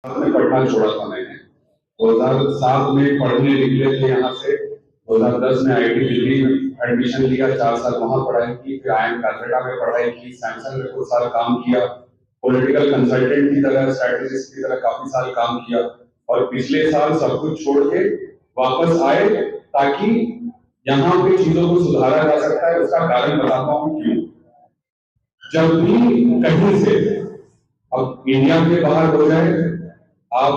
में पढ़ना छोड़ा था मैंने। 2007 में पढ़ने निकले थे यहाँ से। 2010 में आईआईटी दिल्ली में एडमिशन लिया, 4 साल वहां पढ़ाई की, फिर आईआईएम कलकत्ता में पढ़ाई की, सैमसंग में कुछ साल काम किया, पॉलिटिकल कंसल्टेंट की तरह, स्ट्रेटेजिस्ट की तरह काफी साल काम किया, और पिछले साल सब कुछ छोड़ के वापस आए ताकि यहाँ पे चीजों को सुधारा जा सकता है। उसका कारण बताता हूँ क्यों। जब भी कहीं से, अब इंडिया के बाहर हो जाए, आप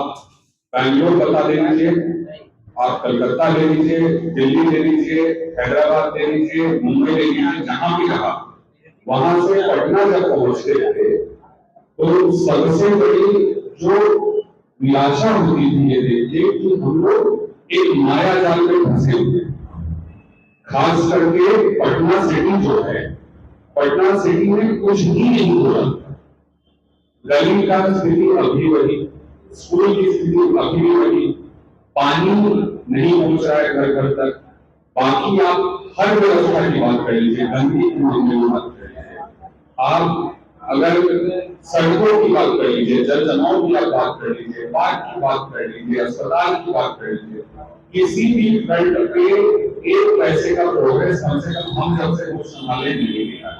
बैंगलोर बता दे लीजिए, आप कलकत्ता ले लीजिए, दिल्ली ले लीजिए, हैदराबाद ले लीजिए, मुंबई ले लीजिए, जहां भी रहा, वहां से पटना जब पहुंचते थे तो सबसे बड़ी जो निराशा होती थी ये देख के कि हम लोग एक माया जाल में फंसे हुए। खास करके पटना सिटी जो है, पटना सिटी में कुछ ही नहीं हो रहा। गली का स्थिति अभी वही, स्कूल की स्थिति अभी भी वही, पानी नहीं पहुंच रहा है घर घर तक। बाकी आप हर व्यवस्था की बात कर लीजिए, गंदगी के मामले में बात कर लीजिए, आप अगर सड़कों की बात कर लीजिए, जल जमाव की आप बात कर लीजिए, पार्क की बात कर लीजिए, अस्पताल की बात कर लीजिए, किसी भी फ्रंट पे एक पैसे का प्रोग्रेस कम से कम हम जब से कुछ संभाले नहीं मिला।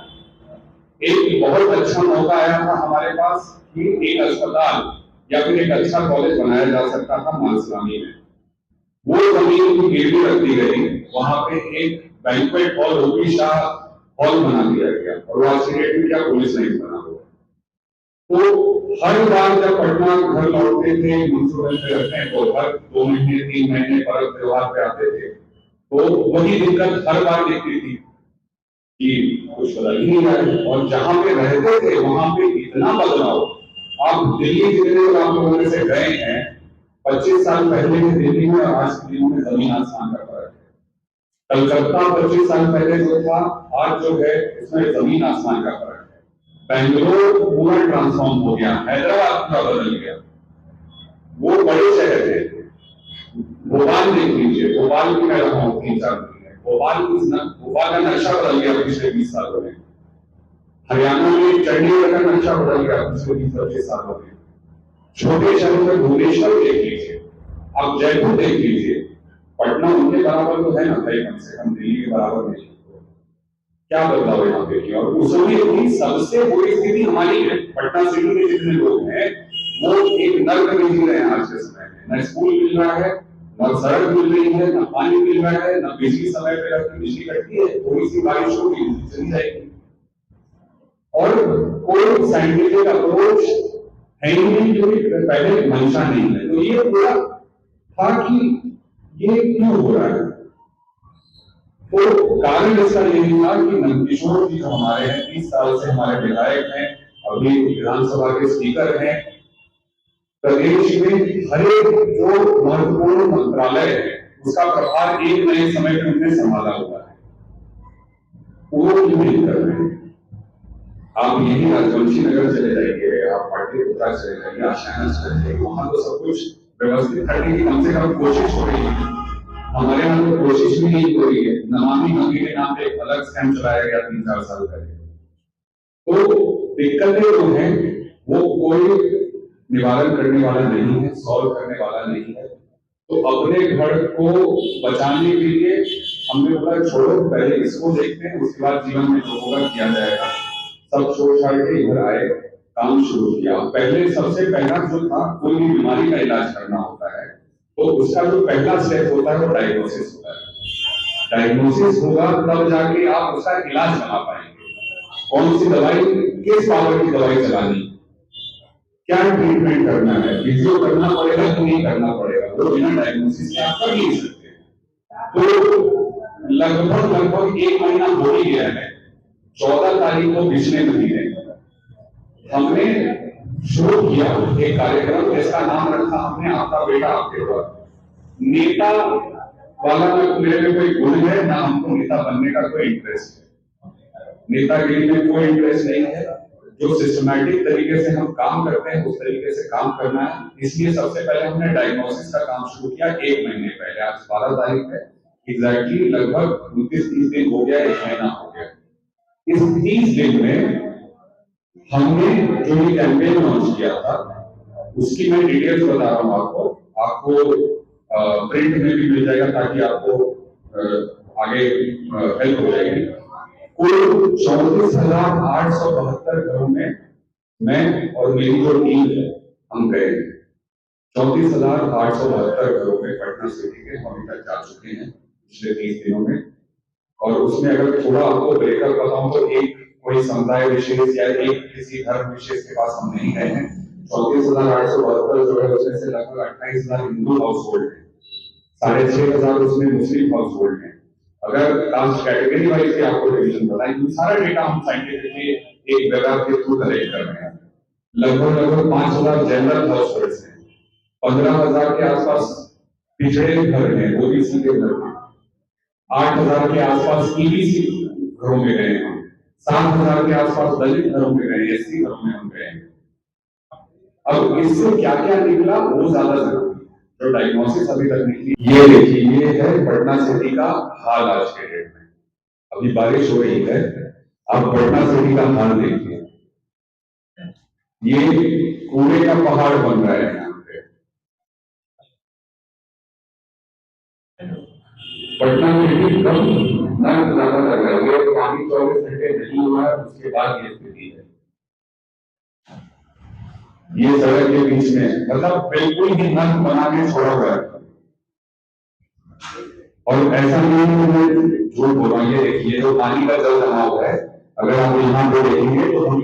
एक बहुत अच्छा मौका आया था हमारे पास कि एक अस्पताल या फिर एक अच्छा कॉलेज बनाया जा सकता था मानसलामी में। वो जमीन की गिरवी रख दी गई, वहां पे एक banquet hall, OP Shah hall बना दिया गया, और वो आज की डेट में क्या पुलिस नहीं बना हुआ। तो हर बार जब पटना घर लौटते थे, म्यूनसिपल पे रहते हैं, तो हर 2 महीने 3 महीने पर्व त्योहार पे आते थे, तो वही दिक्कत हर बार दिखती थी कि कुछ बदल ही नहीं रहा है। और जहां पे रहते थे वहां पे इतना बदलाव। आप दिल्ली जितने लोग आप लोगों में से गए हैं, 25 साल पहले के दिल्ली में और आज की दिल्ली में जमीन आसमान का फर्क है। कलकत्ता 25 साल पहले जो था, आज जो है इसमें जमीन आसमान का फर्क है। बेंगलोर पूरा ट्रांसफॉर्म हो गया, हैदराबाद पूरा बदल गया। वो बड़े शहर थे। भोपाल देख लीजिए, भोपाल की मैं रहा हूँ 3-4 महीने, भोपाल का नक्शा बदल गया पिछले 20 सालों में। हरियाणा में चंडीगढ़ का नक्शा बदल गया पिछले 20-25 सालों में। छोटे शहरों में भुवनेश्वर देख लीजिए, आप जयपुर देख लीजिए, पटना उनके बराबर तो है ना भाई, कम से कम दिल्ली के बराबर नहीं। क्या बदलाव यहाँ पे किया। और उस समय की सबसे बुरी स्थिति हमारी है। पटना सिटी में जितने लोग हैं वो एक नर्क में जी रहे हैं आज के समय में। न स्कूल मिल रहा है, न सड़क मिल रही है, न पानी मिल रहा है, न बिजली समय पे रहती, बिजली कटती है, थोड़ी सी बारिश होगी चली जाएगी, और कोई साइंटिफिक अप्रोच है ही नहीं, जो पहले मंशा नहीं है। तो ये पूरा था कि ये क्यों हो रहा है। तो कारण इसका यही था कि नंदकिशोर जी जो हमारे हैं, 30 साल से हमारे विधायक हैं, अभी विधानसभा के स्पीकर हैं, प्रदेश में हर एक जो महत्वपूर्ण मंत्रालय है उसका प्रभार एक नए समय पे उन्होंने संभाला हुआ है। वो क्यों नहीं कर रहे हैं। आप यही राजवंशी नगर चले जाइए, आप पाटलिपुत्रा चले जाइए, आशाना चले जाइए, वहां तो सब कुछ व्यवस्थित करने की कम से कम कोशिश हो रही है। हमारे यहाँ तो कोशिश भी नहीं हो रही है। नमामि गंगे के नाम पे एक अलग स्कैम चलाया गया 3-4 साल पहले। तो दिक्कतें जो हैं वो कोई निवारण करने वाला नहीं है, सॉल्व करने वाला नहीं है। तो अपने घर को बचाने के लिए हमने बोला छोड़ो, पहले इसको देखते हैं, उसके बाद जीवन में जो होगा किया जाएगा। सब छोड़ छाड़ के इधर आए, काम शुरू किया। पहले सबसे पहला जो था, कोई भी बीमारी का इलाज करना होता है तो उसका जो पहला स्टेप होता है वो डायग्नोसिस होता है। डायग्नोसिस होगा तब जाके आप उसका इलाज बना पाएंगे। कौन सी दवाई, किस पावर की दवाई चलानी, क्या ट्रीटमेंट करना है, फिजियो करना पड़ेगा कि नहीं करना पड़ेगा, वो बिना डायग्नोसिस के आप कर नहीं सकते। तो लगभग 1 महीना हो ही गया है। 14 तारीख को पिछले महीने हमने शुरू किया एक कार्यक्रम जिसका नाम रखा हमने आपका बेटा आपके द्वार। नेता वाला मेरे में कोई गुण है ना, हमको नेता बनने का कोई इंटरेस्ट है, नेतागिरी में कोई इंटरेस्ट नहीं है। जो सिस्टमैटिक तरीके से हम काम करते हैं उस तरीके से काम करना है। इसलिए सबसे पहले हमने डायग्नोसिस का काम शुरू किया 1 महीने पहले। आज 12 तारीख है, एग्जैक्टली लगभग 29-30 दिन हो गया, 1 महीना हो गया। इस 30 दिन में हमने जो ये कैंपेन लॉन्च किया था उसकी मैं डिटेल्स बता रहा हूँ आपको। आपको प्रिंट में भी मिल जाएगा ताकि आपको आगे हेल्प हो जाएगी। कुल 34,872 घरों में मैं और मेरी जो टीम है हम गए। 34,872 घरों में पटना सिटी के हम अभी तक जा चुके हैं पिछले 30 दिनों में। और उसमें अगर थोड़ा आपको ब्रेकअप बताऊं तो एक कोई समुदाय विशेष या एक किसी धर्म विशेष के पास हम नहीं गए हैं। 34,872 जो है उसमें से लगभग 28,000 हिंदू हाउस होल्ड है, 6,500 उसमें मुस्लिम हाउस होल्ड है। अगर कास्ट कैटेगरी वाइज भी आपको डिवीजन बताएं, तो सारा डेटा हम साइंटिफिकली एक वेब के थ्रू कलेक्ट कर रहे हैं। लगभग 5,000 जनरल हाउस होल्ड हैं, 15,000 के आसपास पिछड़े घर हैं, ओबीसी के घर हैं, 8,000 के आसपास ईबीसी घरों में गए हैं, 7,000 के आसपास दलित घरों में गए, एससी घरों में हम गए हैं। अब इससे क्या क्या निकला वो ज्यादा जरूरी है। जो डायग्नोसिस अभी तक निकली, ये देखिए, ये है पटना सिटी का हाल आज के डेट में। अभी बारिश हो रही है, आप पटना सिटी का हाल देखिए। ये कूड़े का पहाड़ बन रहा है यहाँ पे। पटना में भी कम नर्क ज्यादा लग रहा है, ये पानी 24 घंटे नहीं हुआ है, उसके बाद ये स्थिति है। ये सड़क के बीच में मतलब बिल्कुल ही नर्क बना के छोड़ा हुआ है। और ऐसा नहीं है कि मैं झूठ बोल रहा हूँ, ये देखिए जो पानी का जल जमाव है, अगर आप यहाँ पे देखेंगे तो हम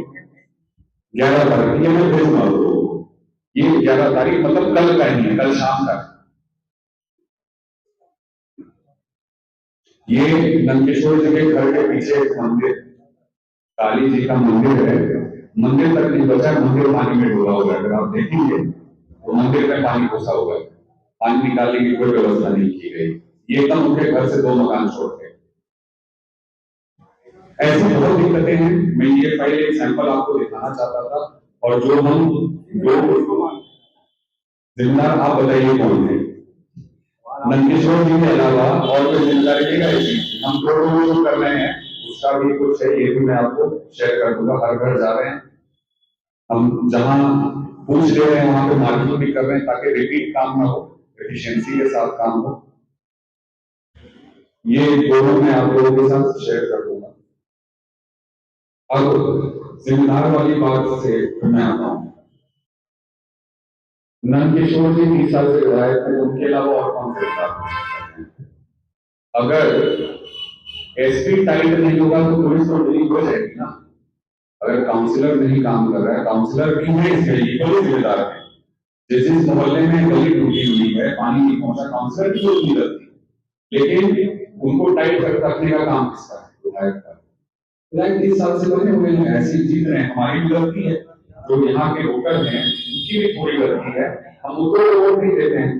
11 तारीख, ये मैं भेजूंगा आपको, ये 11 तारीख मतलब कल का ही है, कल शाम का। ये नंदकिशोर जी के घर के पीछे एक मंदिर, काली जी का मंदिर है, मंदिर तक नहीं बचा, मंदिर पानी में डूबा हुआ है। अगर आप देखेंगे तो मंदिर में पानी घुसा हुआ है, पानी निकालने की कोई व्यवस्था नहीं की गई। ये एकदम उनके घर से 2 मकान छोड़ के। ऐसी बहुत दिक्कतें हैं। मैं ये फाइल एक सैंपल आपको दिखाना चाहता था। और जो हम जिम्मेदार, आप बताइए कौन है? नंदकिशोर जी के अलावा और कोई जिम्मेदारी नहीं रहेगी। हम जो कर रहे हैं उसका भी कुछ है, ये भी मैं आपको शेयर कर दूंगा। हर घर जा रहे हैं हम, जहां पूछ ले रहे हैं वहां पे मार्किंग भी कर रहे हैं ताकि रिपीट काम ना हो, एफिशिएंसी के साथ काम हो। ये दोनों मैं आप लोगों के साथ शेयर कर दूंगा। अब जिम्मेदार वाली बात से मैं आता हूं। नंदकिशोर जी 30 साल से विधायक थे, उनके अलावा और कौन से विधायक? अगर एसपी टाइट नहीं होगा तो पुलिस तो डिलीट हो जाएगी ना। अगर काउंसलर नहीं काम कर रहा है, काउंसलर भी है इसके लिए कोई जिम्मेदार है। जिस मोहल्ले में गली टूटी हुई है, पानी नहीं पहुंचा, काउंसलर की कोई गलती, लेकिन उनको टाइट रखने का काम किसका है? विधायक का। विधायक 30 साल से बने हुए हैं, ऐसी जीत रहे हैं, हमारी भी गलती है। जो यहाँ के वोटर हैं उनकी भी थोड़ी गलती है, हम उनको वोट नहीं देते हैं।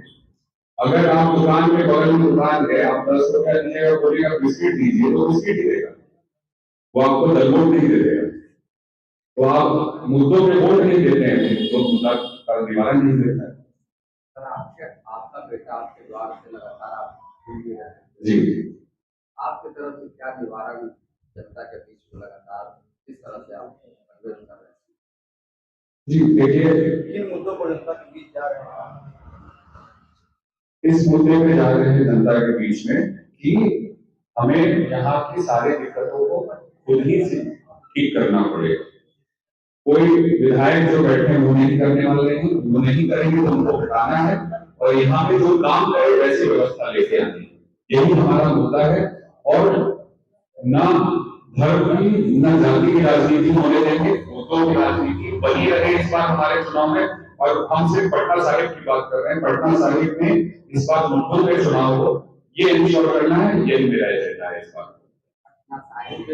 अगर आप दुकान के बगल में दुकान है, आप 10 रुपया दीजिएगा, बोलिएगा बिस्किट दीजिए, तो बिस्किट ही देगा, वो आपको दलमोट नहीं दे देगा। तो आप मुद्दों पे वोट नहीं देते हैं तो मुद्दा का निवारण नहीं देता है। आपका बेटा आपके द्वार से लगातार जी, आपकी तरफ से क्या निवारण जनता के बीच में लगातार किस तरह से आप कर रहे हैं? जी देखिए, किन मुद्दों पर जनता के बीच जा रहे हैं? इस मुद्दे पे जा रहे हैं जनता के बीच में कि हमें यहाँ की सारी दिक्कतों को खुद ही से ठीक करना पड़ेगा। कोई विधायक जो बैठे हैं वो नहीं करने वाले हैं, वो नहीं करेंगे तो उनको हटाना है, और यहाँ पे जो काम करे वैसी व्यवस्था लेके आनी है, यही हमारा मुद्दा है। और ना धर्म की ना जाति की राजनीति होने देंगे, मुद्दों की राजनीति बनी रहे इस बार हमारे चुनाव में। और हम सिर्फ पटना साहिब की बात कर रहे हैं, पटना साहिब में इस बार मुद्दों पे चुनाव हो, ये इंश्योर करना है, ये मेरा एजेंडा है इस बार। पटना साहिब